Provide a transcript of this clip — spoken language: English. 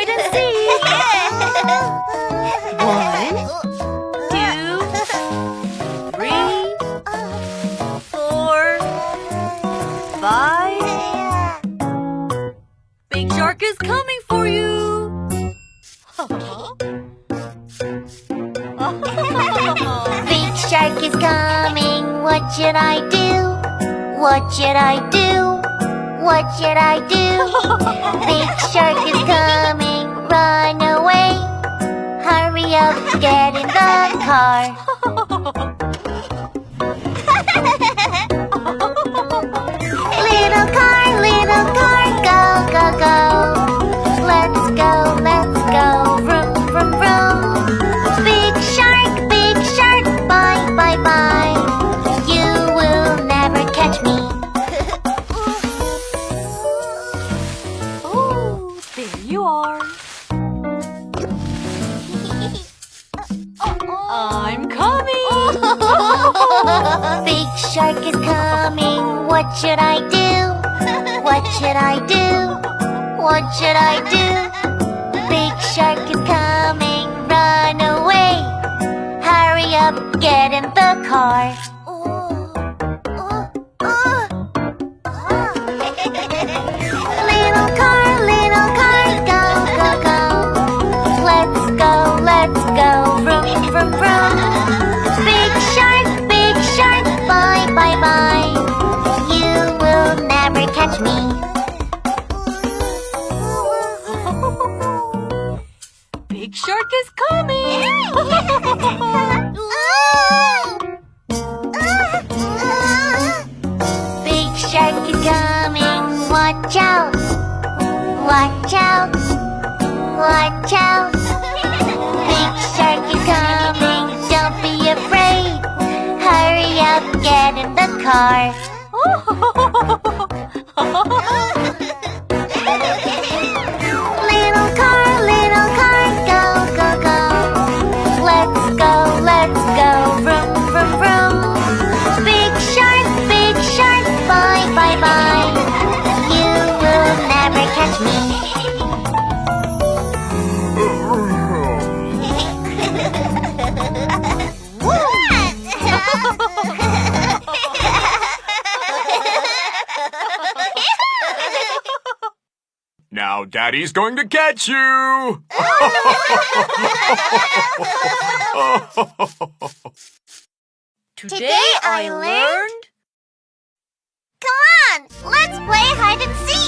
hide and seek. 1, 2, 3, 4, 5. Big Shark is coming for you. Big Shark is coming. What should I do? What should I do? What should I do? Big Shark is coming. Run away. Hurry up, get in the car. Little car, go, go, go. Let's go, vroom, vroom, vroom. Big Shark, bye, bye, bye. You will never catch me. Oh, there you are. I'm coming. Big Shark is coming. What should I do? What should I do? What should I do? Big Shark is coming. Run away. Hurry up, get in the car. Little car, go, go, go. Let's go, vroom, vroom, vroom. Big Shark, bye, bye, bye. You will never catch me. Big Shark is coming. Big Shark is coming. Watch out, watch out, watch out. Big Shark is coming. Don't be afraid. Hurry up, get in the car. Little car, go, go, go. Let's go, vroom, vroom, vroom. Big Shark, bye, bye, bye. You will never catch me. Now Daddy's going to catch you! Today I learned... Come on, let's play hide and seek.